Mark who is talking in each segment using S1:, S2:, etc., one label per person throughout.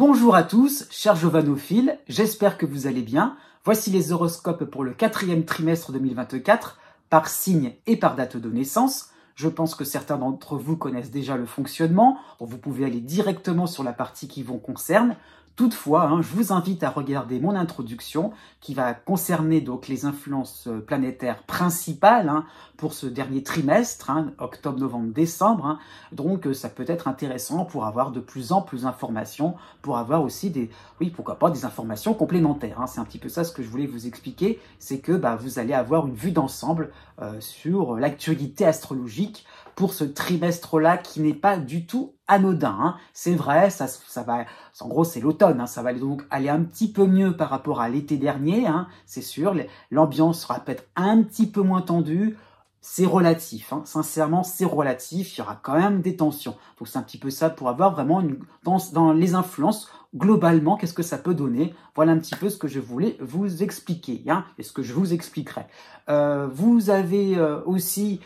S1: Bonjour à tous, chers jovanophiles, j'espère que vous allez bien. Voici les horoscopes pour le 4e trimestre 2024, par signe et par date de naissance. Je pense que certains d'entre vous connaissent déjà le fonctionnement. Vous pouvez aller directement sur la partie qui vous concerne. Toutefois, je vous invite à regarder mon introduction qui va concerner donc les influences planétaires principales pour ce dernier trimestre, octobre, novembre, décembre. Donc ça peut être intéressant pour avoir de plus en plus d'informations, pour avoir aussi pourquoi pas des informations complémentaires. C'est un petit peu ça ce que je voulais vous expliquer, c'est que vous allez avoir une vue d'ensemble sur l'actualité astrologique pour ce trimestre-là qui n'est pas du tout anodin. C'est vrai, ça va, en gros c'est l'automne, ça va donc aller un petit peu mieux par rapport à l'été dernier, c'est sûr, l'ambiance sera peut-être un petit peu moins tendue, c'est relatif, sincèrement c'est relatif, il y aura quand même des tensions. Donc c'est un petit peu ça pour avoir vraiment dans les influences, globalement, qu'est-ce que ça peut donner? Voilà un petit peu ce que je voulais vous expliquer, et ce que je vous expliquerai. Vous avez aussi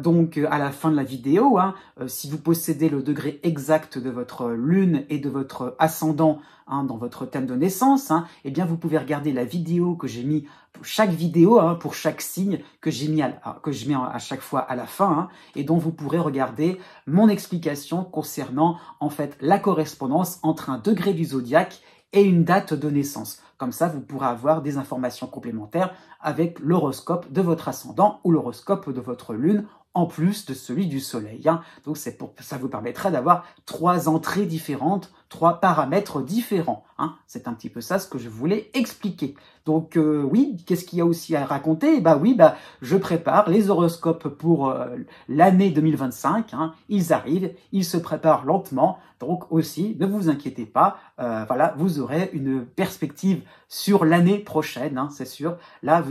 S1: donc à la fin de la vidéo, si vous possédez le degré exact de votre lune et de votre ascendant dans votre thème de naissance, eh bien vous pouvez regarder la vidéo que j'ai mis, chaque vidéo pour chaque signe que je mets à chaque fois à la fin, et dont vous pourrez regarder mon explication concernant en fait la correspondance entre un degré du zodiaque et une date de naissance. Comme ça, vous pourrez avoir des informations complémentaires avec l'horoscope de votre ascendant ou l'horoscope de votre lune, en plus de celui du soleil. Donc ça vous permettra d'avoir 3 entrées différentes, 3 paramètres différents. C'est un petit peu ça ce que je voulais expliquer. Donc oui, qu'est-ce qu'il y a aussi à raconter? Je prépare les horoscopes pour l'année 2025. Ils arrivent, ils se préparent lentement. Donc aussi, ne vous inquiétez pas, voilà, vous aurez une perspective sur l'année prochaine, c'est sûr. Là,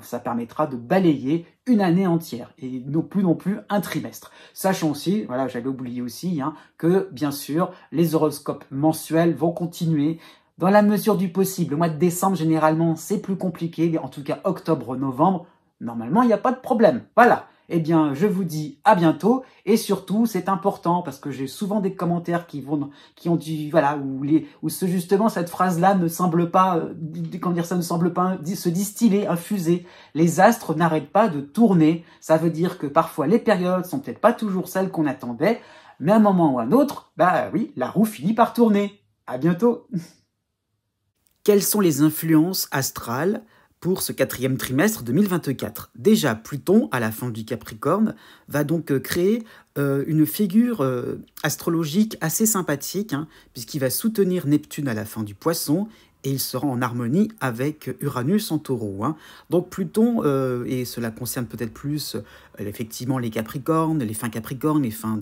S1: ça permettra de balayer une année entière et non plus un trimestre. Sachant aussi, voilà, j'avais oublié aussi, que bien sûr, les horoscopes mensuels vont continuer dans la mesure du possible. Le mois de décembre, généralement, c'est plus compliqué. En tout cas, octobre, novembre, normalement, il n'y a pas de problème. Voilà. Eh bien, je vous dis à bientôt. Et surtout, c'est important parce que j'ai souvent des commentaires qui ont dit, voilà, où justement cette phrase-là ne semble pas, ça ne semble pas se distiller, infuser. Les astres n'arrêtent pas de tourner. Ça veut dire que parfois les périodes sont peut-être pas toujours celles qu'on attendait, mais à un moment ou à un autre, oui, la roue finit par tourner. À bientôt. Quelles sont les influences astrales pour ce 4e trimestre 2024? Déjà, Pluton, à la fin du Capricorne, va donc créer une figure astrologique assez sympathique, puisqu'il va soutenir Neptune à la fin du Poisson, et il sera en harmonie avec Uranus en Taureau. Donc Pluton, et cela concerne peut-être plus effectivement les Capricornes, les fins Capricornes, les fins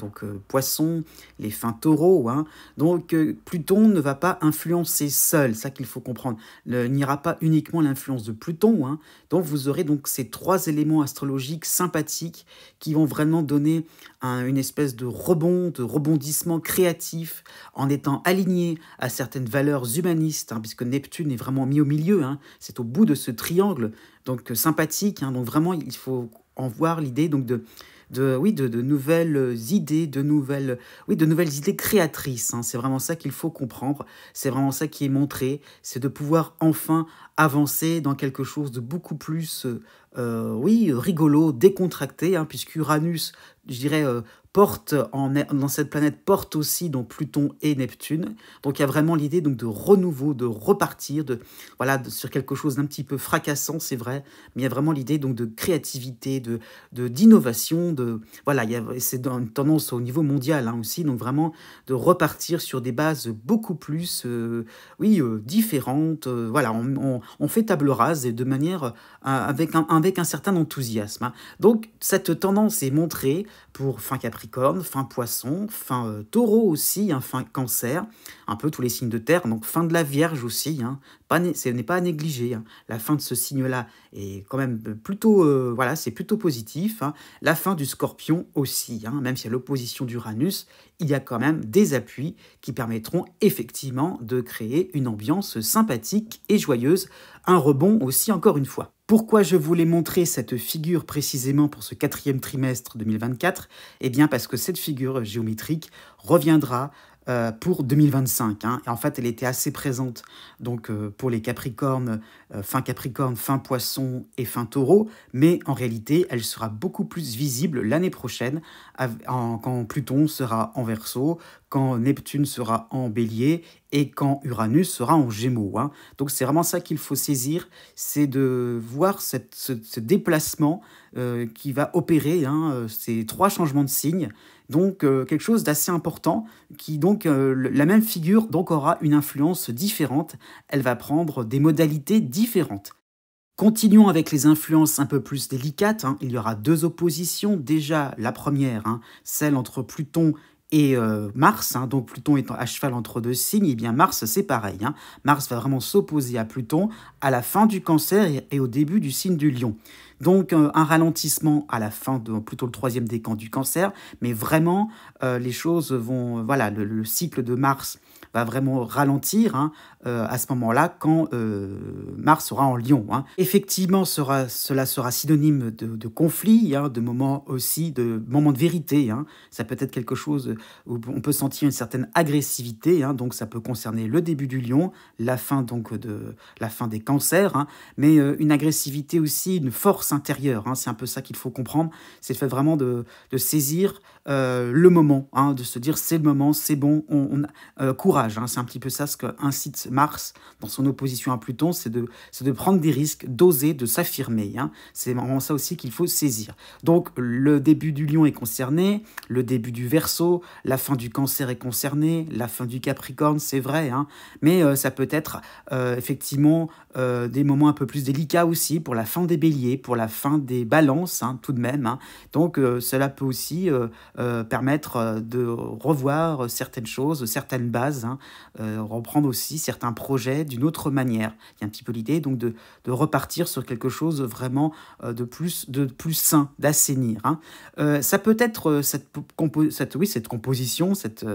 S1: Poissons, les fins Taureaux. Donc Pluton ne va pas influencer seul, ça qu'il faut comprendre. Il n'y aura pas uniquement l'influence de Pluton. Donc vous aurez donc ces 3 éléments astrologiques sympathiques qui vont vraiment donner une espèce de rebondissement créatif en étant aligné à certaines valeurs humanistes, puisque Neptune est vraiment mis au milieu, c'est au bout de ce triangle, donc sympathique, donc vraiment il faut en voir l'idée donc de nouvelles idées, de nouvelles idées créatrices. C'est vraiment ça qu'il faut comprendre, c'est vraiment ça qui est montré, c'est de pouvoir enfin avancer dans quelque chose de beaucoup plus rigolo, décontracté, puisque Uranus, je dirais, dans cette planète porte aussi donc Pluton et Neptune. Donc il y a vraiment l'idée donc de renouveau, de repartir, sur quelque chose d'un petit peu fracassant, c'est vrai, mais il y a vraiment l'idée donc de créativité, d'innovation, c'est une tendance au niveau mondial aussi, donc vraiment de repartir sur des bases beaucoup plus différentes. On fait table rase et de manière avec un certain enthousiasme. Donc cette tendance est montrée pour fin Capricorne, fin Poisson, fin Taureau aussi, fin Cancer, un peu tous les signes de terre, donc fin de la Vierge aussi, ce n'est pas à négliger. La fin de ce signe-là est quand même plutôt, c'est plutôt positif. La fin du Scorpion aussi, même si à l'opposition d'Uranus, il y a quand même des appuis qui permettront effectivement de créer une ambiance sympathique et joyeuse, un rebond aussi encore une fois. Pourquoi je voulais montrer cette figure précisément pour ce 4e trimestre 2024? Eh bien parce que cette figure géométrique reviendra pour 2025. Hein. Et en fait, elle était assez présente donc, pour les Capricornes, fin Poisson et fin Taureau, mais en réalité, elle sera beaucoup plus visible l'année prochaine quand Pluton sera en Verseau, quand Neptune sera en Bélier et quand Uranus sera en Gémeaux. Hein. Donc c'est vraiment ça qu'il faut saisir, c'est de voir ce déplacement qui va opérer, hein, ces 3 changements de signe. Donc quelque chose d'assez important qui donc la même figure donc aura une influence différente, elle va prendre des modalités différentes. Continuons avec les influences un peu plus délicates. Hein. Il y aura 2 oppositions. Déjà, la première, hein, celle entre Pluton et Mars. Hein. Donc Pluton étant à cheval entre 2 signes, et bien Mars, c'est pareil. Hein. Mars va vraiment s'opposer à Pluton à la fin du Cancer et au début du signe du Lion. Donc un ralentissement à la fin de plutôt le 3e décan du Cancer, mais vraiment les choses vont... Voilà, le cycle de Mars va vraiment ralentir, hein, à ce moment-là quand Mars sera en Lion. Hein. Effectivement, cela sera synonyme de conflit, hein, de moments aussi, de moments de vérité. Hein. Ça peut être quelque chose où on peut sentir une certaine agressivité, hein, donc ça peut concerner le début du Lion, la fin des Cancers, hein, mais une agressivité aussi, une force intérieure. Hein, c'est un peu ça qu'il faut comprendre. C'est le fait vraiment de saisir le moment, hein, de se dire c'est le moment, c'est bon, courage. Hein, c'est un petit peu ça ce qu'incite Mars dans son opposition à Pluton, c'est de prendre des risques, d'oser, de s'affirmer. Hein. C'est vraiment ça aussi qu'il faut saisir. Donc le début du Lion est concerné, le début du Verseau, la fin du Cancer est concernée, la fin du Capricorne, c'est vrai, hein, mais ça peut être effectivement des moments un peu plus délicats aussi pour la fin des Béliers, pour la fin des Balances, hein, tout de même. Hein. Donc cela peut aussi permettre de revoir certaines choses, certaines bases, hein, reprendre aussi certains projets d'une autre manière. Il y a un petit peu l'idée donc de repartir sur quelque chose vraiment de plus sain, d'assainir. Hein. Ça peut être cette composition, cette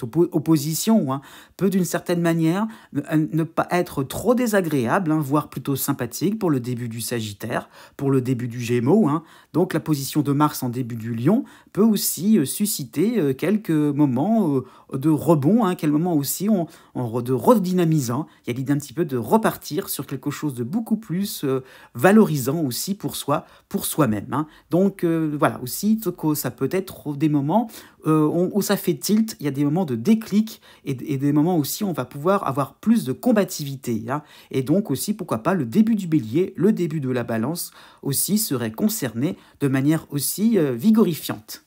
S1: opposition, hein, peut d'une certaine manière ne pas être trop désagréable, hein, voire plutôt sympathique pour le début du Sagittaire, pour le début du Gémeaux. Hein. Donc la position de Mars en début du Lion peut aussi susciter quelques moments de rebond, hein, quelques moments aussi de redynamisant. Il y a l'idée un petit peu de repartir sur quelque chose de beaucoup plus valorisant aussi pour soi, pour soi-même. Hein. Donc voilà, aussi ça peut être des moments où ça fait tilt, il y a des moments de déclic et des moments aussi où on va pouvoir avoir plus de combativité. Hein. Et donc aussi, pourquoi pas, le début du Bélier, le début de la Balance aussi serait concerné de manière aussi vigorifiante.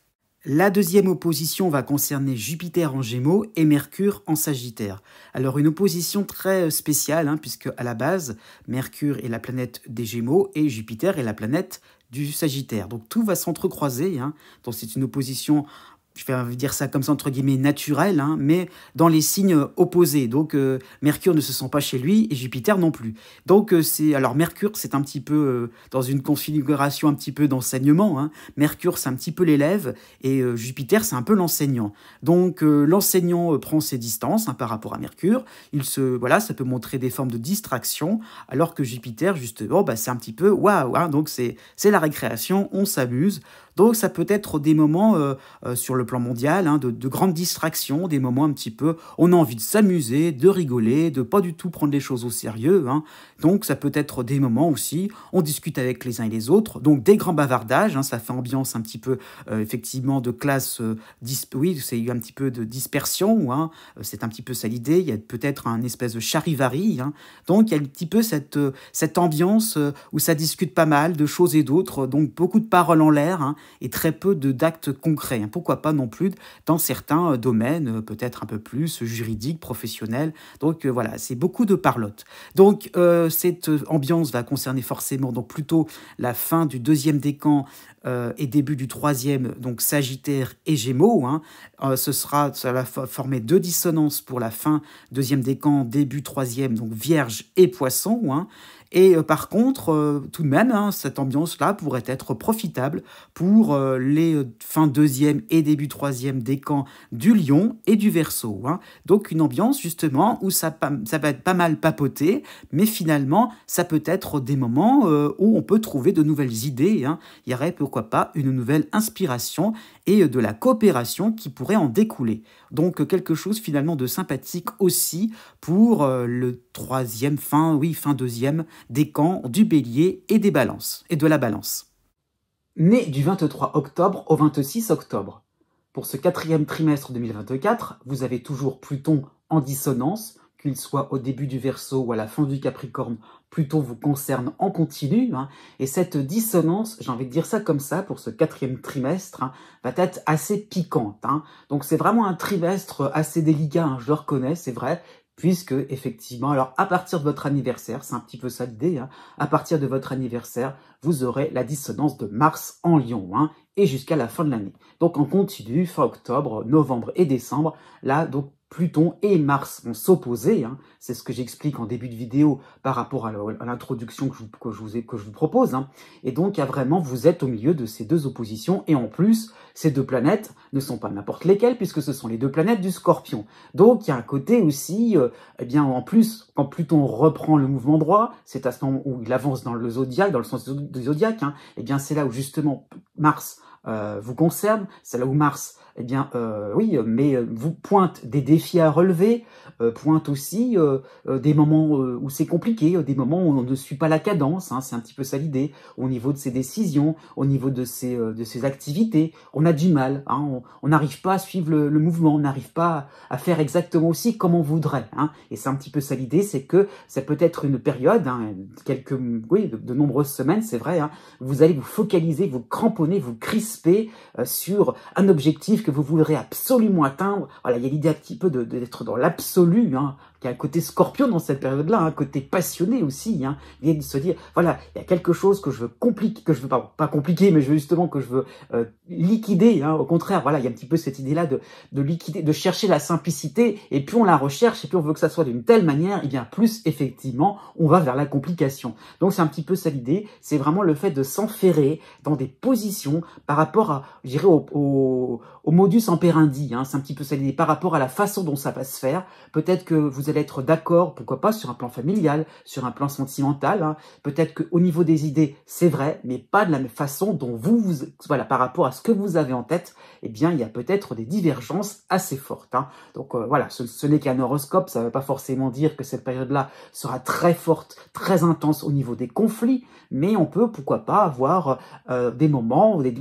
S1: La deuxième opposition va concerner Jupiter en Gémeaux et Mercure en Sagittaire. Alors une opposition très spéciale, hein, puisque à la base, Mercure est la planète des Gémeaux et Jupiter est la planète du Sagittaire. Donc tout va s'entrecroiser, hein. Donc c'est une opposition, je vais dire ça comme ça entre guillemets, naturelle, hein, mais dans les signes opposés. Donc Mercure ne se sent pas chez lui et Jupiter non plus. Donc alors Mercure, c'est un petit peu dans une configuration un petit peu d'enseignement. Hein. Mercure, c'est un petit peu l'élève et Jupiter, c'est un peu l'enseignant. Donc l'enseignant prend ses distances, hein, par rapport à Mercure. Voilà, ça peut montrer des formes de distraction, alors que Jupiter, justement, c'est un petit peu waouh. Hein, donc c'est la récréation, on s'amuse. Donc ça peut être des moments sur le plan mondial, hein, de grandes distractions, des moments un petit peu, on a envie de s'amuser, de rigoler, de pas du tout prendre les choses au sérieux. Hein. Donc ça peut être des moments aussi, on discute avec les uns et les autres, donc des grands bavardages, hein, ça fait ambiance un petit peu effectivement de classe, oui, c'est un petit peu de dispersion, hein, c'est un petit peu ça l'idée, il y a peut-être un espèce de charivari, hein. Donc il y a un petit peu cette ambiance où ça discute pas mal de choses et d'autres, donc beaucoup de paroles en l'air, hein, et très peu d'actes concrets. Hein. Pourquoi pas non plus dans certains domaines, peut-être un peu plus juridiques, professionnels. Donc voilà, c'est beaucoup de parlotte. Donc cette ambiance va concerner forcément donc plutôt la fin du 2e décan et début du 3e, donc Sagittaire et Gémeaux. Hein. Ça va former 2 dissonances pour la fin 2e décan, début 3e, donc Vierge et Poisson. Hein. Et par contre, tout de même, hein, cette ambiance-là pourrait être profitable pour les fins 2e et début 3e décan du Lion et du Verseau. Hein. Donc une ambiance justement où ça va être pas mal papoté, mais finalement, ça peut être des moments où on peut trouver de nouvelles idées. Hein. Il y aurait pourquoi pourquoi pas une nouvelle inspiration et de la coopération qui pourrait en découler. Donc quelque chose finalement de sympathique aussi pour le troisième, fin deuxième décan du Bélier et des Balances, et de la Balance. Né du 23 octobre au 26 octobre. Pour ce quatrième trimestre 2024, vous avez toujours Pluton en dissonance, qu'il soit au début du Verseau ou à la fin du Capricorne, Pluton vous concerne en continu, hein, et cette dissonance, j'ai envie de dire ça comme ça, pour ce quatrième trimestre, hein, va être assez piquante. Hein. Donc c'est vraiment un trimestre assez délicat, hein, je le reconnais, c'est vrai, puisque effectivement, alors à partir de votre anniversaire, c'est un petit peu ça l'idée, hein, à partir de votre anniversaire, vous aurez la dissonance de Mars en Lion, hein, et jusqu'à la fin de l'année. Donc on continue, fin octobre, novembre et décembre, là donc Pluton et Mars vont s'opposer, hein. C'est ce que j'explique en début de vidéo par rapport à l'introduction que je vous propose. Hein. Et donc, vous êtes au milieu de ces deux oppositions. Et en plus, ces deux planètes ne sont pas n'importe lesquelles, puisque ce sont les deux planètes du Scorpion. Donc, il y a un côté aussi, en plus, quand Pluton reprend le mouvement droit, c'est à ce moment où il avance dans le zodiaque, dans le sens du zodiaque, hein, c'est là où justement Mars vous concerne, c'est là où Mars, vous pointe des défis à relever, pointe aussi des moments où c'est compliqué, des moments où on ne suit pas la cadence, hein, c'est un petit peu ça l'idée, au niveau de ses décisions, au niveau de ses activités, on a du mal, hein, on n'arrive pas à suivre le mouvement, on n'arrive pas à faire exactement aussi comme on voudrait, hein, et c'est un petit peu ça l'idée, c'est que ça peut être une période, hein, de nombreuses semaines, c'est vrai, hein, vous allez vous focaliser, vous cramponner, vous crisper sur un objectif que vous voudrez absolument atteindre. Voilà, il y a l'idée un petit peu d'être dans l'absolu, hein, qui a un côté Scorpion dans cette période-là, un côté passionné aussi, hein, l'idée de se dire, voilà, il y a quelque chose que je veux compliquer, pas compliquer, mais justement que je veux liquider, hein, au contraire, voilà, il y a un petit peu cette idée-là de liquider, de chercher la simplicité, et plus on la recherche, et plus on veut que ça soit d'une telle manière, et bien plus, effectivement, on va vers la complication. Donc c'est un petit peu ça l'idée, c'est vraiment le fait de s'enferrer dans des positions par rapport à, je dirais, au modus operandi, hein, c'est un petit peu ça l'idée, par rapport à la façon dont ça va se faire. Peut-être que vous allez être d'accord, pourquoi pas, sur un plan familial, sur un plan sentimental, hein. Peut-être qu'au niveau des idées, c'est vrai, mais pas de la même façon dont voilà, par rapport à ce que vous avez en tête, eh bien, il y a peut-être des divergences assez fortes, hein. Donc voilà, ce n'est qu'un horoscope, ça ne veut pas forcément dire que cette période-là sera très forte, très intense au niveau des conflits, mais on peut, pourquoi pas, avoir des moments, des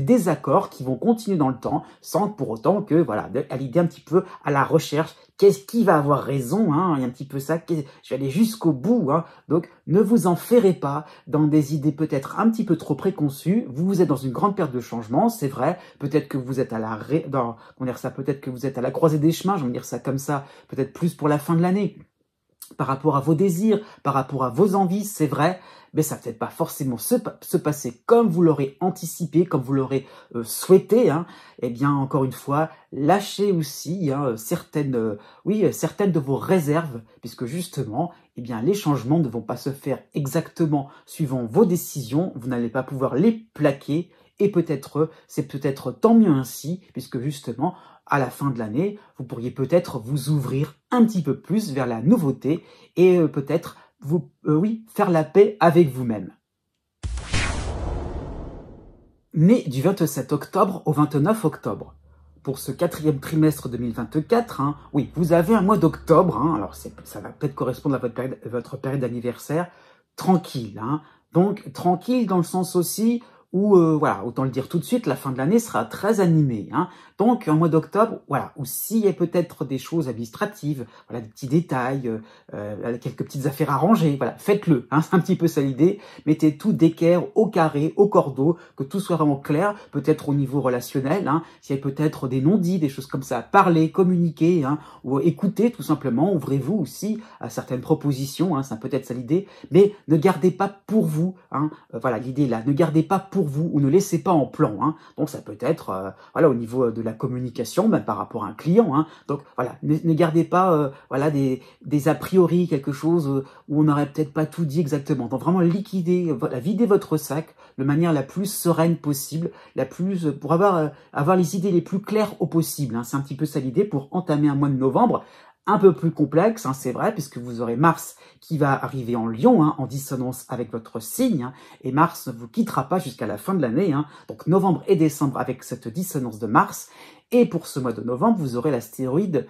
S1: désaccords qui vont continuer dans le temps, sans pour autant que, voilà, à l'idée un petit peu à la recherche, qu'est-ce qui va avoir raison, hein, il y a un petit peu ça, je vais aller jusqu'au bout, hein, donc ne vous enferrez pas dans des idées peut-être un petit peu trop préconçues, vous êtes dans une grande période de changement, c'est vrai, peut-être que vous êtes peut-être que vous êtes à la croisée des chemins, je vais dire ça comme ça, peut-être plus pour la fin de l'année, par rapport à vos désirs, par rapport à vos envies, c'est vrai, mais ça va peut-être pas forcément se passer comme vous l'aurez anticipé, comme vous l'aurez souhaité, hein. Eh bien, encore une fois, lâchez aussi, hein, certaines de vos réserves, puisque justement, eh bien, les changements ne vont pas se faire exactement suivant vos décisions, vous n'allez pas pouvoir les plaquer, et c'est peut-être tant mieux ainsi, puisque justement, à la fin de l'année, vous pourriez peut-être vous ouvrir un petit peu plus vers la nouveauté et peut-être faire la paix avec vous-même. Né du 27 octobre au 29 octobre. Pour ce quatrième trimestre 2024, hein, vous avez un mois d'octobre, hein, alors ça va peut-être correspondre à votre période d'anniversaire, tranquille. Hein, donc tranquille dans le sens aussi où, autant le dire tout de suite, la fin de l'année sera très animée. Hein. Donc, en mois d'octobre, où s'il y a peut-être des choses administratives, des petits détails, quelques petites affaires à ranger, faites-le. Hein, c'est un petit peu ça l'idée. Mettez tout d'équerre au carré, au cordeau, que tout soit vraiment clair, peut-être au niveau relationnel, hein, s'il y a peut-être des non-dits, des choses comme ça, parlez, communiquez, hein, ou écoutez tout simplement, ouvrez-vous aussi à certaines propositions, hein, c'est peut-être ça l'idée, mais ne gardez pas pour vous, hein, l'idée là, ne gardez pas pour vous ou ne laissez pas en plan. Hein. Donc ça peut être au niveau de la communication, même par rapport à un client. Hein. Donc ne gardez pas des a priori, quelque chose où on n'aurait peut-être pas tout dit exactement. Donc vraiment videz votre sac de manière la plus sereine possible, pour avoir les idées les plus claires au possible. Hein. C'est un petit peu ça l'idée pour entamer un mois de novembre un peu plus complexe, hein, c'est vrai, puisque vous aurez Mars qui va arriver en Lion, hein, en dissonance avec votre signe, hein, et Mars ne vous quittera pas jusqu'à la fin de l'année, hein, donc novembre et décembre avec cette dissonance de Mars. Et pour ce mois de novembre, vous aurez l'astéroïde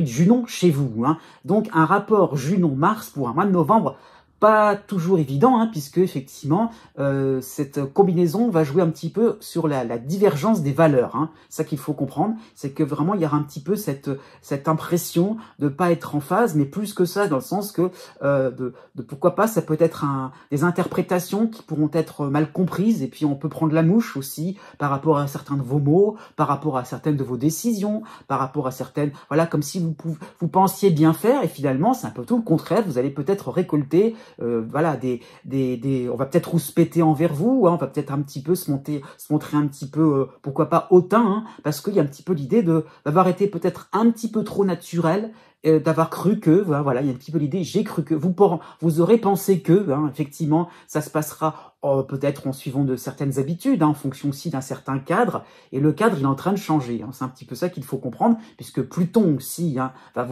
S1: Junon chez vous, hein. Donc un rapport Junon-Mars pour un mois de novembre, pas toujours évident, hein, puisque effectivement cette combinaison va jouer un petit peu sur la divergence des valeurs. Hein. Ça qu'il faut comprendre, c'est que vraiment il y aura un petit peu cette impression de pas être en phase, mais plus que ça, dans le sens que de pourquoi pas, ça peut être des interprétations qui pourront être mal comprises, et puis on peut prendre la mouche aussi par rapport à certains de vos mots, par rapport à certaines de vos décisions, par rapport à certaines, voilà, comme si vous pensiez bien faire, et finalement c'est un peu tout le contraire. Vous allez peut-être récolter voilà, on va peut-être rouspéter envers vous, hein, on va peut-être un petit peu se montrer un petit peu, pourquoi pas hautain, hein, parce qu'il y a un petit peu l'idée d'avoir été peut-être un petit peu trop naturel, d'avoir cru que, voilà, il y a un petit peu l'idée, j'ai cru que, vous aurez pensé que, hein, effectivement, ça se passera peut-être en suivant de certaines habitudes, hein, en fonction aussi d'un certain cadre, et le cadre il est en train de changer, hein, c'est un petit peu ça qu'il faut comprendre, puisque Pluton aussi hein, va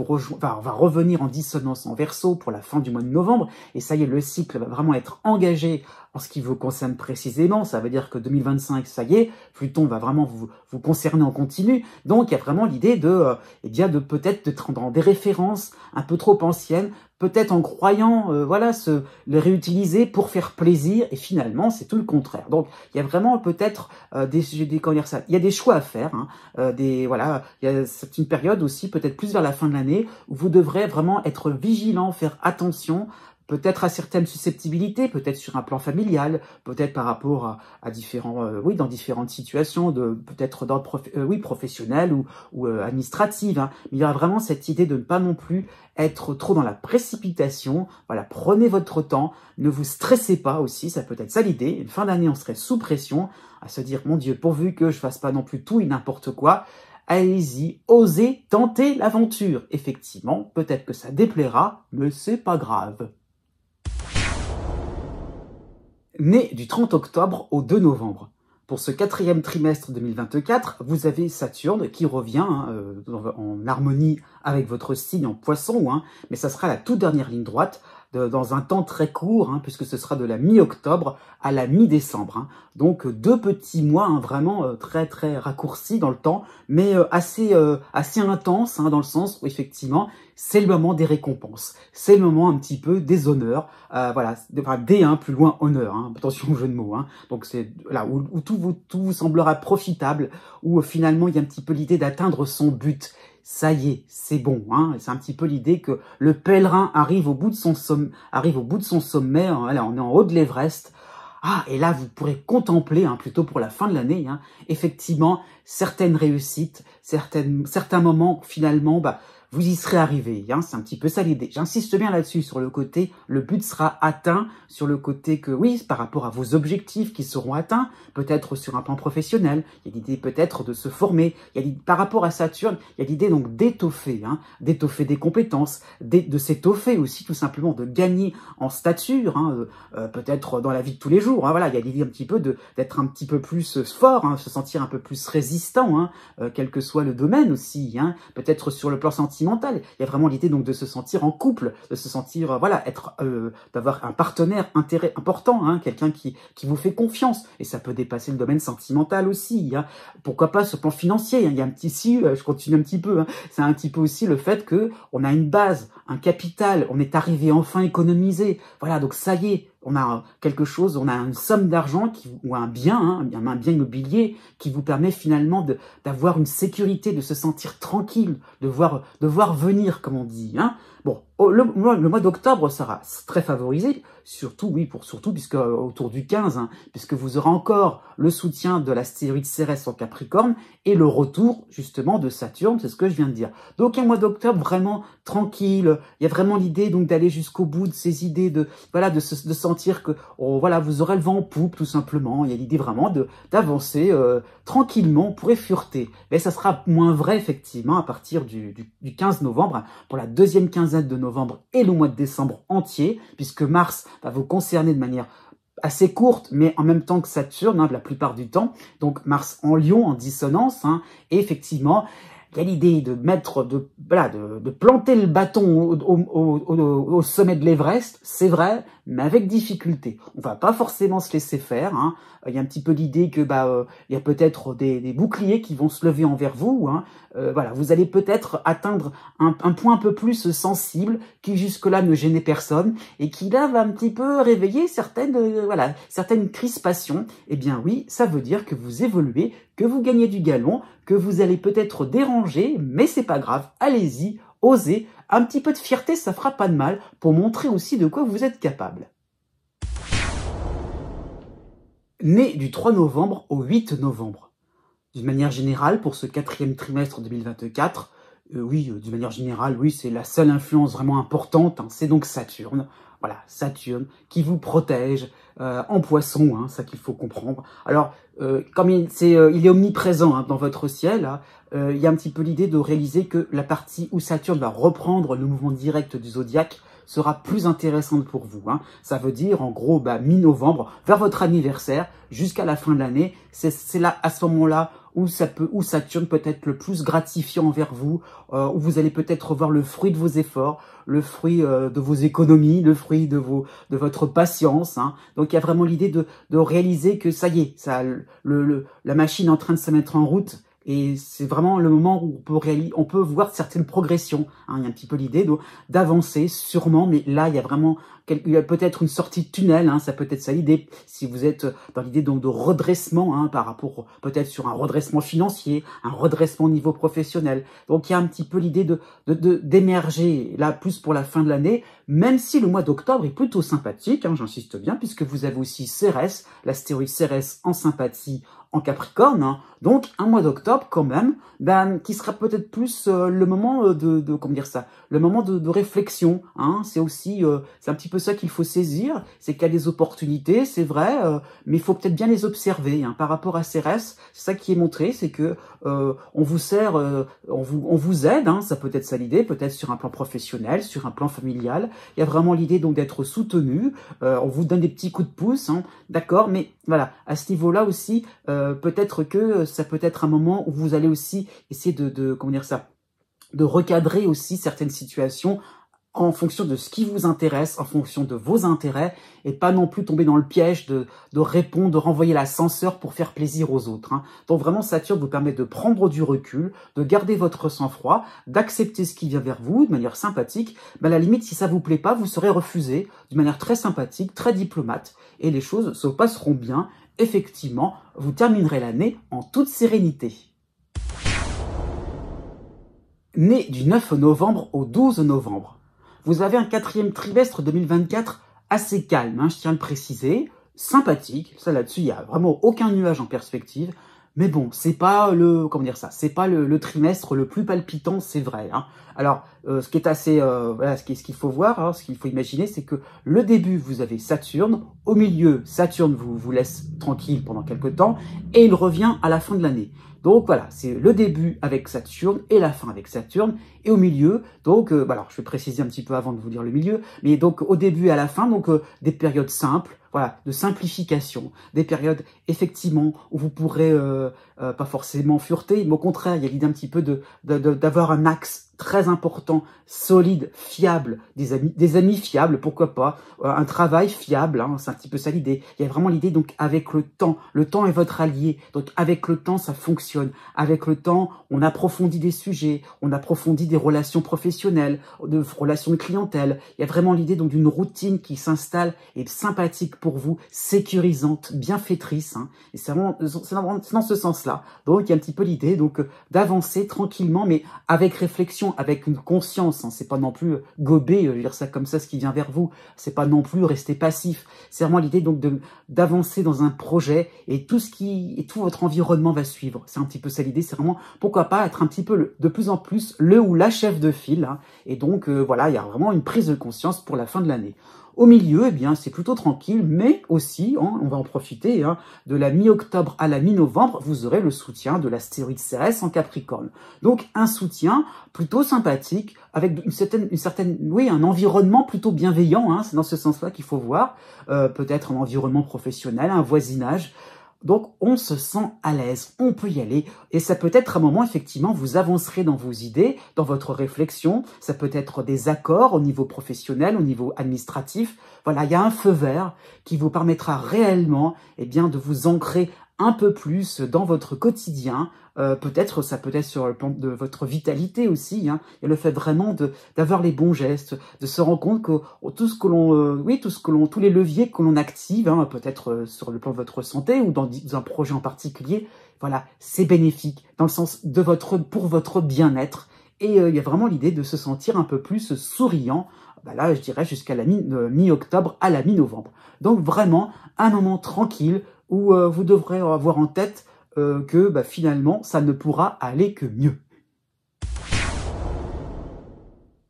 S1: revenir en dissonance en Verseau pour la fin du mois de novembre, et ça y est, le cycle va vraiment être engagé en ce qui vous concerne précisément. Ça veut dire que 2025, ça y est, Pluton va vraiment vous concerner en continu, donc il y a vraiment l'idée de peut-être d'être dans des références un peu trop anciennes, peut-être en croyant voilà, le réutiliser pour faire plaisir, et finalement c'est tout le contraire. Donc il y a vraiment peut-être il y a des choix à faire, hein, voilà, c'est une période aussi peut-être plus vers la fin de l'année où vous devrez vraiment être vigilant, faire attention, peut-être à certaines susceptibilités, peut-être sur un plan familial, peut-être par rapport à différents, dans différentes situations, peut-être d'ordre professionnel ou administrative. Hein. Mais il y aura vraiment cette idée de ne pas non plus être trop dans la précipitation. Voilà, prenez votre temps, ne vous stressez pas aussi, ça peut être ça l'idée. Une fin d'année, on serait sous pression, à se dire, mon Dieu, pourvu que je fasse pas non plus tout et n'importe quoi. Allez-y, osez tenter l'aventure. Effectivement, peut-être que ça déplaira, mais c'est pas grave. Né du 30 octobre au 2 novembre. Pour ce 4e trimestre 2024, vous avez Saturne qui revient en harmonie avec votre signe en Poisson, hein, mais ça sera la toute dernière ligne droite dans un temps très court, hein, puisque ce sera de la mi-octobre à la mi-décembre. Hein. Donc 2 petits mois, hein, vraiment très très raccourcis dans le temps, mais assez intense, hein, dans le sens où effectivement c'est le moment des récompenses, c'est le moment un petit peu des honneurs, voilà, des plus loin honneur, hein, attention au jeu de mots, hein. Donc c'est là où tout vous semblera profitable, où finalement il y a un petit peu l'idée d'atteindre son but. Ça y est, c'est bon, hein. C'est un petit peu l'idée que le pèlerin arrive au bout de son sommet, hein. Là, on est en haut de l'Everest. Ah, et là, vous pourrez contempler, hein, plutôt pour la fin de l'année, hein, effectivement, certaines réussites, certains moments, finalement, vous y serez arrivé, hein, c'est un petit peu ça l'idée. J'insiste bien là-dessus, sur le côté, le but sera atteint, sur le côté que, oui, par rapport à vos objectifs qui seront atteints, peut-être sur un plan professionnel, il y a l'idée peut-être de se former, par rapport à Saturne, il y a l'idée donc d'étoffer, hein, d'étoffer des compétences, de s'étoffer aussi tout simplement, de gagner en stature, hein, peut-être dans la vie de tous les jours, hein, voilà, il y a l'idée un petit peu d'être un petit peu plus fort, hein, se sentir un peu plus résistant, hein, quel que soit le domaine aussi, hein, peut-être sur le plan sentimental. Il y a vraiment l'idée donc de se sentir en couple, de se sentir, voilà, d'avoir un partenaire important, hein, quelqu'un qui vous fait confiance. Et ça peut dépasser le domaine sentimental aussi. Hein. Pourquoi pas sur le plan financier, hein. Il y a un petit je continue un petit peu. Hein. C'est un petit peu aussi le fait que on a une base, un capital, on est arrivé enfin à économiser. Voilà, donc ça y est. On a quelque chose, on a une somme d'argent ou un bien, hein, un bien immobilier qui vous permet finalement d'avoir une sécurité, de se sentir tranquille, de voir venir, comme on dit. Hein. Bon, le mois d'octobre sera très favorisé, surtout puisque autour du 15, hein, puisque vous aurez encore le soutien de l'astéroïde Cérès en Capricorne et le retour justement de Saturne, c'est ce que je viens de dire. Donc un mois d'octobre vraiment tranquille, il y a vraiment l'idée donc d'aller jusqu'au bout de ces idées, de sentir que voilà, vous aurez le vent en poupe tout simplement. Il y a l'idée vraiment d'avancer tranquillement, on pourrait fureter. Mais ça sera moins vrai effectivement à partir du 15 novembre, pour la deuxième quinzaine de novembre et le mois de décembre entier, puisque Mars va vous concerner de manière assez courte, mais en même temps que Saturne, hein, la plupart du temps. Donc Mars en Lion, en dissonance, hein, et effectivement, il y a l'idée de mettre, voilà, de planter le bâton au sommet de l'Everest, c'est vrai, mais avec difficulté. On va pas forcément se laisser faire, hein. Il y a un petit peu l'idée que il y a peut-être des boucliers qui vont se lever envers vous, hein. Voilà, vous allez peut-être atteindre un point un peu plus sensible qui jusque-là ne gênait personne et qui là va un petit peu réveiller certaines crispations. Eh bien oui, ça veut dire que vous évoluez, que vous gagnez du galon, que vous allez peut-être déranger, mais c'est pas grave, allez-y, osez, un petit peu de fierté, ça fera pas de mal pour montrer aussi de quoi vous êtes capable. Né du 3 novembre au 8 novembre. D'une manière générale, pour ce 4e trimestre 2024, d'une manière générale, oui, c'est la seule influence vraiment importante, hein, c'est donc Saturne. Voilà, Saturne qui vous protège en Poisson, hein, ça qu'il faut comprendre. Alors, comme il est omniprésent, hein, dans votre ciel, hein, il y a un petit peu l'idée de réaliser que la partie où Saturne va reprendre le mouvement direct du zodiaque sera plus intéressante pour vous, hein. Ça veut dire, en gros, mi-novembre, vers votre anniversaire, jusqu'à la fin de l'année, c'est là, à ce moment-là, où Saturne peut être le plus gratifiant envers vous, où vous allez peut-être voir le fruit de vos efforts, le fruit de vos économies, le fruit de votre patience, hein. Donc il y a vraiment l'idée de réaliser que ça y est, la machine est en train de se mettre en route. Et c'est vraiment le moment où on peut voir certaines progressions, hein. Il y a un petit peu l'idée d'avancer, sûrement, mais là, il y a vraiment il y a peut-être une sortie de tunnel, hein, ça peut être ça l'idée, si vous êtes dans l'idée donc de redressement, hein, par rapport peut-être sur un redressement financier, un redressement au niveau professionnel. Donc il y a un petit peu l'idée d'émerger, là, plus pour la fin de l'année, même si le mois d'octobre est plutôt sympathique, hein, j'insiste bien, puisque vous avez aussi Cérès, l'astéroïde Cérès en sympathie, en Capricorne, hein. Donc un mois d'octobre quand même, qui sera peut-être plus le moment le moment de réflexion, hein. C'est aussi, c'est un petit peu ça qu'il faut saisir, c'est qu'il y a des opportunités, c'est vrai, mais il faut peut-être bien les observer, hein. Par rapport à Cérès, c'est ça qui est montré, c'est que on vous sert, on vous aide, hein. Ça peut être ça l'idée, peut-être sur un plan professionnel, sur un plan familial. Il y a vraiment l'idée donc d'être soutenu, on vous donne des petits coups de pouce, hein. D'accord, mais voilà, à ce niveau-là aussi, peut-être que ça peut être un moment où vous allez aussi essayer de recadrer aussi certaines situations en fonction de ce qui vous intéresse, en fonction de vos intérêts, et pas non plus tomber dans le piège de répondre, de renvoyer l'ascenseur pour faire plaisir aux autres, hein. Donc vraiment, Saturne vous permet de prendre du recul, de garder votre sang-froid, d'accepter ce qui vient vers vous de manière sympathique. À la limite, si ça vous plaît pas, vous serez refusé d'une manière très sympathique, très diplomate, et les choses se passeront bien. Effectivement, vous terminerez l'année en toute sérénité. Né du 9 novembre au 12 novembre. Vous avez un 4e trimestre 2024 assez calme, hein, je tiens à le préciser, sympathique, ça là-dessus, il n'y a vraiment aucun nuage en perspective, mais bon, c'est pas c'est pas le trimestre le plus palpitant, c'est vrai, hein. Alors, ce qui est assez, voilà, ce qu'il faut voir, hein, ce qu'il faut imaginer, c'est que le début, vous avez Saturne, au milieu, Saturne vous laisse tranquille pendant quelques temps, et il revient à la fin de l'année. Donc voilà, c'est le début avec Saturne et la fin avec Saturne. Et au milieu, donc, alors je vais préciser un petit peu avant de vous dire le milieu, mais donc au début et à la fin, donc des périodes simples, voilà, de simplification, des périodes effectivement où vous pourrez pas forcément fureter, mais au contraire, il y a l'idée un petit peu d'avoir un axe très important, solide, fiable, des amis fiables, pourquoi pas, un travail fiable, hein, c'est un petit peu ça l'idée. Il y a vraiment l'idée donc avec le temps est votre allié, donc avec le temps ça fonctionne, avec le temps on approfondit des sujets, on approfondit des relations professionnelles, de relations de clientèle. Il y a vraiment l'idée donc d'une routine qui s'installe et sympathique pour vous, sécurisante, bienfaitrice, hein, et c'est dans ce sens-là. Donc il y a un petit peu l'idée donc d'avancer tranquillement, mais avec réflexion, avec une conscience, hein. C'est pas non plus gober, dire ça comme ça, ce qui vient vers vous. C'est pas non plus rester passif. C'est vraiment l'idée donc d'avancer dans un projet et tout votre environnement va suivre. C'est un petit peu ça l'idée. C'est vraiment pourquoi pas être un petit peu de plus en plus le ou la chef de file, hein. Et donc voilà, il y a vraiment une prise de conscience pour la fin de l'année. Au milieu, eh bien, c'est plutôt tranquille, mais aussi, hein, on va en profiter, hein, de la mi-octobre à la mi-novembre, vous aurez le soutien de l'astéroïde Cérès en Capricorne. Donc, un soutien plutôt sympathique, avec un environnement plutôt bienveillant, hein, c'est dans ce sens-là qu'il faut voir, peut-être un environnement professionnel, un voisinage. Donc, on se sent à l'aise, on peut y aller. Et ça peut être un moment, effectivement, vous avancerez dans vos idées, dans votre réflexion. Ça peut être des accords au niveau professionnel, au niveau administratif. Voilà, il y a un feu vert qui vous permettra réellement, eh bien, de vous ancrer un peu plus dans votre quotidien. Peut-être, ça peut être sur le plan de votre vitalité aussi. Hein. Il y a le fait vraiment d'avoir les bons gestes, de se rendre compte que tout ce que l'on, tous les leviers que l'on active, hein, peut-être sur le plan de votre santé ou dans un projet en particulier, voilà, c'est bénéfique dans le sens de pour votre bien-être. Et il y a vraiment l'idée de se sentir un peu plus souriant. Bah là, je dirais jusqu'à la mi-octobre à la mi-novembre. Donc vraiment un moment tranquille où vous devrez avoir en tête que finalement, ça ne pourra aller que mieux.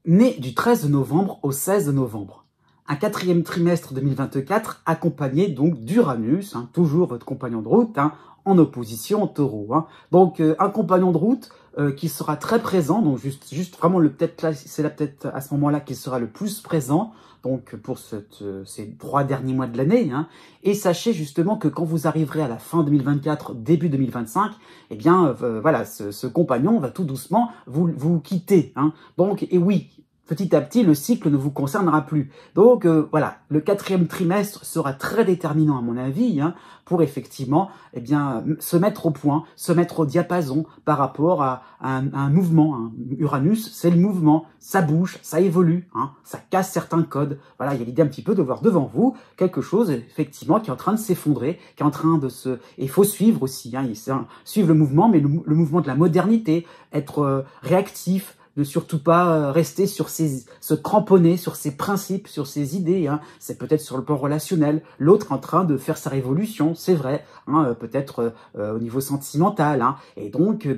S1: Né du 13 novembre au 16 novembre. Un 4e trimestre 2024 accompagné donc d'Uranus, hein, toujours votre compagnon de route, hein, en opposition au Taureau. Hein. Donc un compagnon de route qui sera très présent, donc juste vraiment c'est là peut-être à ce moment-là qu'il sera le plus présent, donc pour ces 3 derniers mois de l'année. Hein. Et sachez justement que quand vous arriverez à la fin 2024, début 2025, eh bien voilà, ce compagnon va tout doucement vous quitter. Hein. Donc, et oui, petit à petit, le cycle ne vous concernera plus. Donc voilà, le 4e trimestre sera très déterminant à mon avis, hein, pour effectivement eh bien, se mettre au point, se mettre au diapason par rapport à un mouvement. Hein. Uranus, c'est le mouvement, ça bouge, ça évolue, hein, ça casse certains codes. Voilà, il y a l'idée un petit peu de voir devant vous quelque chose effectivement qui est en train de s'effondrer, qui est en train de se... Et il faut suivre aussi, hein, suivre le mouvement, mais le mouvement de la modernité, être réactif, ne surtout pas rester se cramponner sur ses principes, sur ses idées. Hein. C'est peut-être sur le plan relationnel. L'autre en train de faire sa révolution, c'est vrai. Hein, peut-être au niveau sentimental. Hein. Et donc,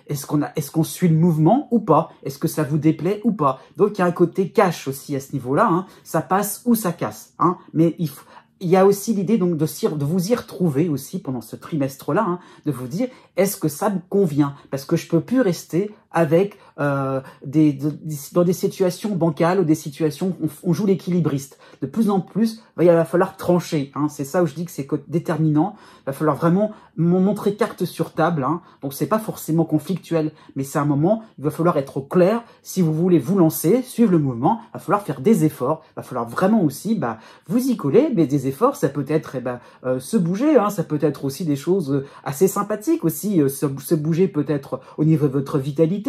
S1: est-ce qu'on suit le mouvement ou pas? Est-ce que ça vous déplaît ou pas? Donc, il y a un côté cash aussi à ce niveau-là. Hein. Ça passe ou ça casse. Hein. Mais il y a aussi l'idée donc de vous y retrouver aussi pendant ce trimestre-là, hein, de vous dire est-ce que ça me convient? Parce que je peux plus rester avec dans des situations bancales ou des situations où on joue l'équilibriste. De plus en plus, il va falloir trancher. Hein. C'est ça où je dis que c'est déterminant. Il va falloir vraiment montrer carte sur table. Hein. Donc c'est pas forcément conflictuel, mais c'est un moment. Il va falloir être au clair. Si vous voulez vous lancer, suivre le mouvement, il va falloir faire des efforts. Il va falloir vraiment aussi vous y coller. Mais des efforts, ça peut être se bouger. Hein. Ça peut être aussi des choses assez sympathiques aussi. Se bouger peut-être au niveau de votre vitalité.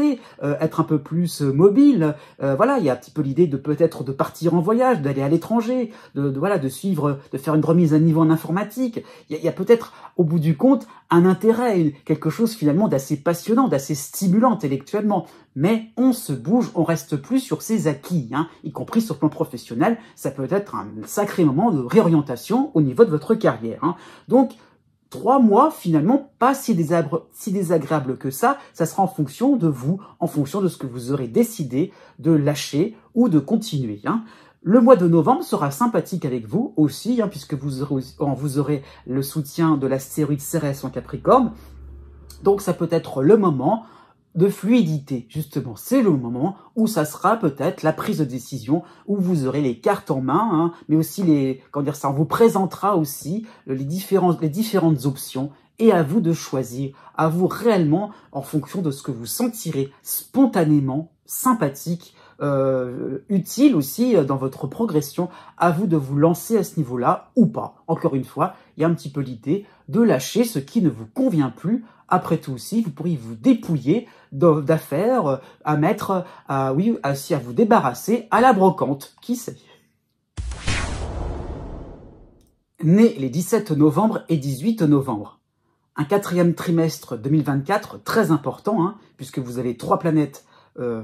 S1: Être un peu plus mobile. Voilà, il y a un petit peu l'idée de peut-être de partir en voyage, d'aller à l'étranger, de suivre, de faire une remise à niveau en informatique. Il y a peut-être, au bout du compte, un intérêt, quelque chose finalement d'assez passionnant, d'assez stimulant intellectuellement. Mais on se bouge, on reste plus sur ses acquis, hein, y compris sur le plan professionnel. Ça peut être un sacré moment de réorientation au niveau de votre carrière. Hein. Donc, 3 mois, finalement, pas si désagréable que ça sera en fonction de vous, en fonction de ce que vous aurez décidé de lâcher ou de continuer. Hein. Le mois de novembre sera sympathique avec vous aussi, hein, puisque vous aurez le soutien de l'astéroïde Cérès en Capricorne. Donc ça peut être le moment de fluidité, justement. C'est le moment où ça sera peut-être la prise de décision, où vous aurez les cartes en main, hein, mais aussi on vous présentera aussi les différentes options, et à vous de choisir, à vous réellement, en fonction de ce que vous sentirez spontanément, sympathique, utile aussi dans votre progression, à vous de vous lancer à ce niveau-là ou pas. Encore une fois, il y a un petit peu l'idée de lâcher ce qui ne vous convient plus. Après tout aussi, vous pourriez vous dépouiller d'affaires à mettre, à vous débarrasser à la brocante. Qui sait? Né les 17 novembre et 18 novembre. Un 4e trimestre 2024 très important, hein, puisque vous avez 3 planètes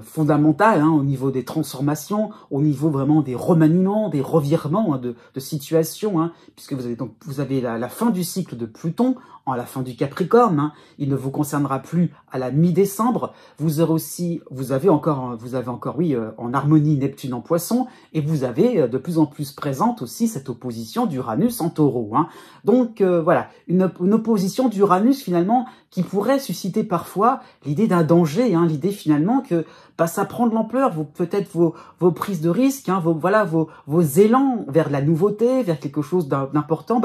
S1: fondamentales, hein, au niveau des transformations, au niveau vraiment des remaniements, des revirements, hein, de situation, hein, puisque vous avez la fin du cycle de Pluton, à la fin du Capricorne, hein, il ne vous concernera plus à la mi-décembre. Vous avez encore en harmonie Neptune en Poisson, et vous avez de plus en plus présente aussi cette opposition d'Uranus en Taureau. Hein. Donc voilà, une opposition d'Uranus finalement qui pourrait susciter parfois l'idée d'un danger, hein, l'idée finalement que ça prend de l'ampleur, peut-être vos prises de risque, hein, vos élans vers la nouveauté, vers quelque chose d'important,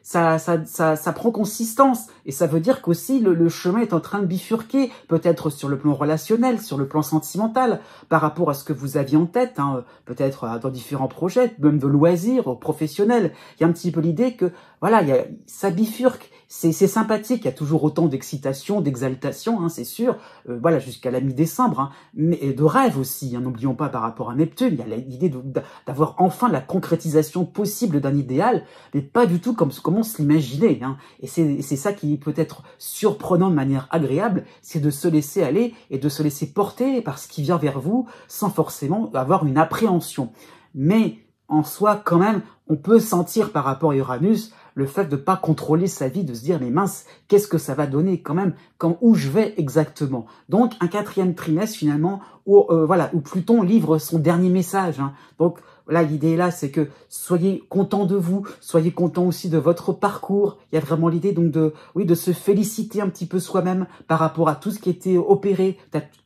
S1: ça prend consistance. Et ça veut dire qu'aussi le chemin est en train de bifurquer, peut-être sur le plan relationnel, sur le plan sentimental, par rapport à ce que vous aviez en tête, hein, peut-être dans différents projets, même de loisirs, professionnels. Il y a un petit peu l'idée que, voilà, ça bifurque. C'est sympathique, il y a toujours autant d'excitation, d'exaltation, hein, c'est sûr, voilà, jusqu'à la mi-décembre, hein, mais de rêve aussi, hein, n'oublions pas par rapport à Neptune, il y a l'idée d'avoir enfin la concrétisation possible d'un idéal, mais pas du tout comme on se l'imaginait, hein, et c'est ça qui peut être surprenant de manière agréable, c'est de se laisser aller et de se laisser porter par ce qui vient vers vous, sans forcément avoir une appréhension. Mais en soi, quand même, on peut sentir par rapport à Uranus le fait de ne pas contrôler sa vie, de se dire mais mince, qu'est-ce que ça va donner quand même, où je vais exactement. Donc un 4e trimestre finalement où Pluton livre son dernier message. Hein. Donc là, l'idée là, c'est que soyez content de vous, soyez content aussi de votre parcours. Il y a vraiment l'idée donc de se féliciter un petit peu soi-même par rapport à tout ce qui a été opéré,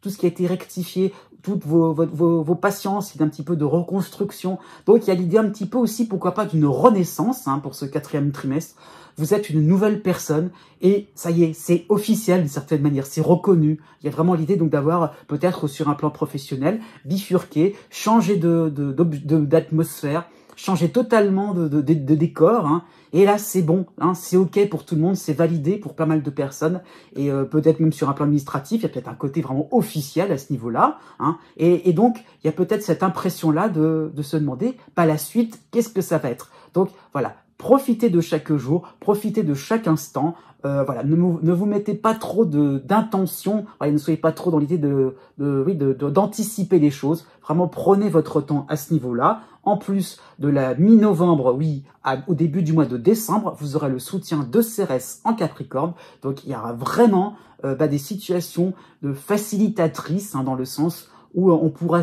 S1: tout ce qui a été rectifié, toutes vos patiences, un petit peu de reconstruction. Donc il y a l'idée un petit peu aussi, pourquoi pas, d'une renaissance, hein, pour ce 4e trimestre. Vous êtes une nouvelle personne et ça y est, c'est officiel d'une certaine manière, c'est reconnu. Il y a vraiment l'idée donc d'avoir, peut-être sur un plan professionnel, bifurqué, changer d'atmosphère, changer totalement de décor, hein. Et là, c'est bon, hein, c'est OK pour tout le monde, c'est validé pour pas mal de personnes, et peut-être même sur un plan administratif, il y a peut-être un côté vraiment officiel à ce niveau-là, hein, et donc, il y a peut-être cette impression-là de se demander, par la suite, qu'est-ce que ça va être? Donc, voilà, profitez de chaque jour, profitez de chaque instant, ne vous mettez pas trop d'intention, ne soyez pas trop dans l'idée d'anticiper les choses. Vraiment, prenez votre temps à ce niveau-là. En plus de la mi-novembre, au début du mois de décembre, vous aurez le soutien de Cérès en Capricorne. Donc, il y aura vraiment des situations de facilitatrices, hein, dans le sens où on pourra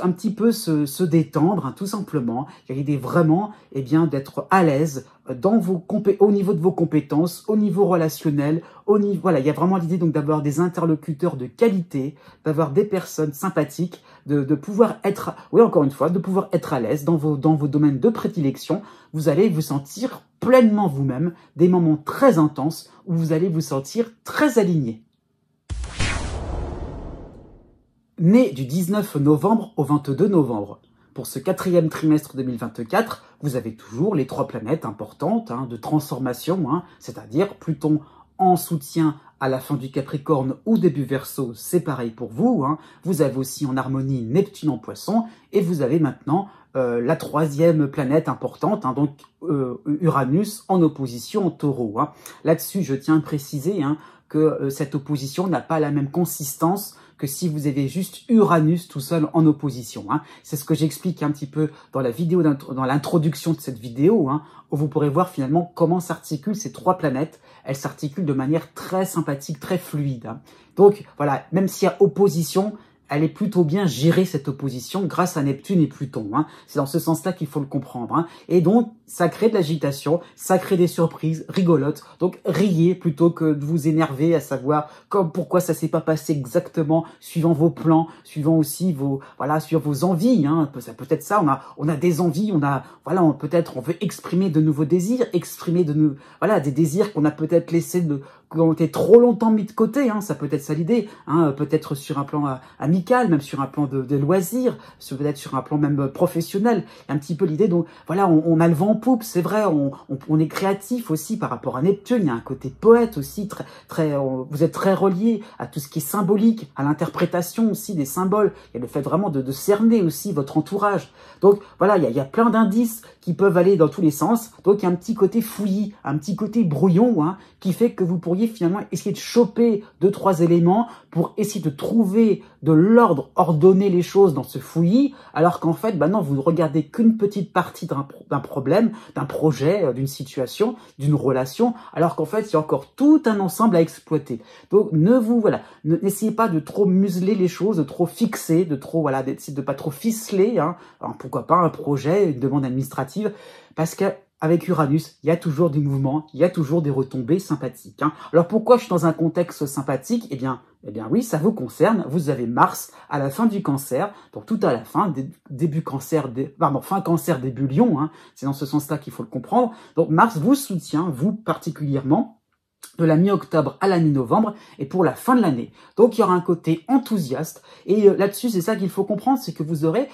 S1: un petit peu se détendre, hein, tout simplement. Il y a l'idée vraiment d'être à l'aise au niveau de vos compétences, au niveau relationnel, il y a vraiment l'idée donc d'avoir des interlocuteurs de qualité, d'avoir des personnes sympathiques, de pouvoir être, encore une fois, de pouvoir être à l'aise dans vos domaines de prédilection. Vous allez vous sentir pleinement vous-même, des moments très intenses où vous allez vous sentir très aligné. Né du 19 novembre au 22 novembre. Pour ce 4e trimestre 2024, vous avez toujours les 3 planètes importantes, hein, de transformation, hein, c'est-à-dire Pluton en soutien à la fin du Capricorne ou début Verseau, c'est pareil pour vous. Hein. Vous avez aussi en harmonie Neptune en Poisson, et vous avez maintenant la 3e planète importante, hein, donc Uranus en opposition en Taureau. Hein. Là-dessus, je tiens à préciser, hein, que cette opposition n'a pas la même consistance que si vous avez juste Uranus tout seul en opposition. Hein. C'est ce que j'explique un petit peu dans la vidéo, dans l'introduction de cette vidéo, hein, où vous pourrez voir finalement comment s'articulent ces 3 planètes. Elles s'articulent de manière très sympathique, très fluide. Hein. Donc voilà, même s'il y a opposition, elle est plutôt bien gérée, cette opposition, grâce à Neptune et Pluton. Hein. C'est dans ce sens-là qu'il faut le comprendre. Hein. Et donc, ça crée de l'agitation, ça crée des surprises rigolotes. Donc, riez plutôt que de vous énerver à savoir pourquoi ça s'est pas passé exactement, suivant vos plans, suivant aussi sur vos envies. Hein. Peut-être ça, on a des envies, peut-être on veut exprimer de nouveaux désirs, exprimer des désirs qu'on a peut-être laissés qui ont été trop longtemps mis de côté, hein, ça peut être ça l'idée, hein, peut-être sur un plan amical, même sur un plan de loisirs, peut-être sur un plan même professionnel, un petit peu l'idée, donc voilà, on a le vent en poupe, c'est vrai, on est créatif aussi par rapport à Neptune, il y a un côté poète aussi, vous êtes très relié à tout ce qui est symbolique, à l'interprétation aussi des symboles, il y a le fait vraiment de cerner aussi votre entourage, donc voilà, il y a plein d'indices qui peuvent aller dans tous les sens, donc il y a un petit côté fouillis, un petit côté brouillon, hein, qui fait que vous pourriez finalement essayer de choper 2-3 éléments pour essayer de trouver de l'ordre, ordonner les choses dans ce fouillis, alors qu'en fait, non, vous ne regardez qu'une petite partie d'un problème, d'un projet, d'une situation, d'une relation, alors qu'en fait, il y a encore tout un ensemble à exploiter. Donc, n'essayez pas de trop museler les choses, de trop fixer, d'essayer de pas trop ficeler, hein. Alors, pourquoi pas un projet, une demande administrative, parce que avec Uranus, il y a toujours du mouvement, il y a toujours des retombées sympathiques. Alors pourquoi je suis dans un contexte sympathique? Eh bien oui, ça vous concerne. Vous avez Mars à la fin du Cancer, donc tout à la fin, début Cancer, fin Cancer, début Lion. C'est dans ce sens-là qu'il faut le comprendre. Donc Mars vous soutient, vous particulièrement, de la mi-octobre à la mi-novembre et pour la fin de l'année. Donc il y aura un côté enthousiaste et là-dessus c'est ça qu'il faut comprendre, c'est que vous aurez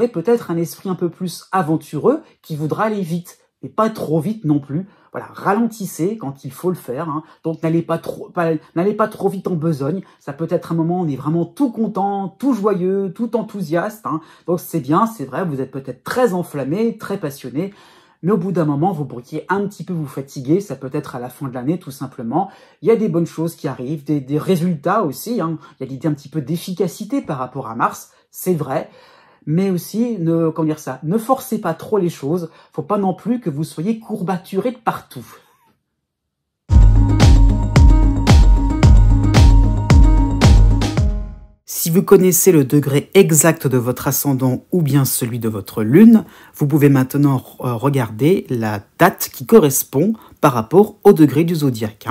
S1: peut-être un esprit un peu plus aventureux qui voudra aller vite, mais pas trop vite non plus. Voilà, ralentissez quand il faut le faire. Donc n'allez pas trop vite en besogne. Ça peut être un moment où on est vraiment tout content, tout joyeux, tout enthousiaste. Donc c'est bien, c'est vrai, vous êtes peut-être très enflammé, très passionné. Mais au bout d'un moment, vous pourriez un petit peu vous fatiguer, ça peut être à la fin de l'année tout simplement. Il y a des bonnes choses qui arrivent, des résultats aussi. Il y a l'idée un petit peu d'efficacité par rapport à Mars, c'est vrai. Mais aussi, ne forcez pas trop les choses. Faut pas non plus que vous soyez courbaturé de partout. Si vous connaissez le degré exact de votre ascendant ou bien celui de votre lune, vous pouvez maintenant regarder la date qui correspond par rapport au degré du zodiaque.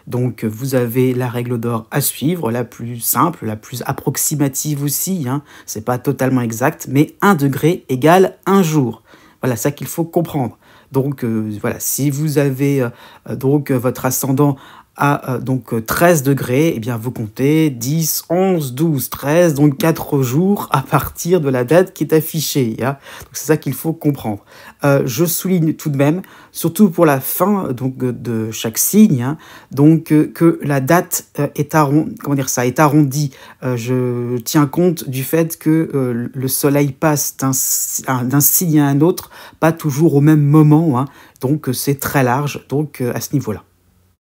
S1: Donc vous avez la règle d'or à suivre, la plus simple, la plus approximative aussi. C'est pas totalement exact, mais 1 degré égale 1 jour. Voilà ça qu'il faut comprendre. Donc voilà, si vous avez votre ascendant à 13 degrés, eh bien vous comptez 10, 11, 12, 13, donc 4 jours à partir de la date qui est affichée. Donc c'est ça qu'il faut comprendre. Je souligne tout de même, surtout pour la fin de chaque signe, que la date est arrondie. Je tiens compte du fait que le soleil passe d'un signe à un autre, pas toujours au même moment. Donc c'est très large, donc à ce niveau-là.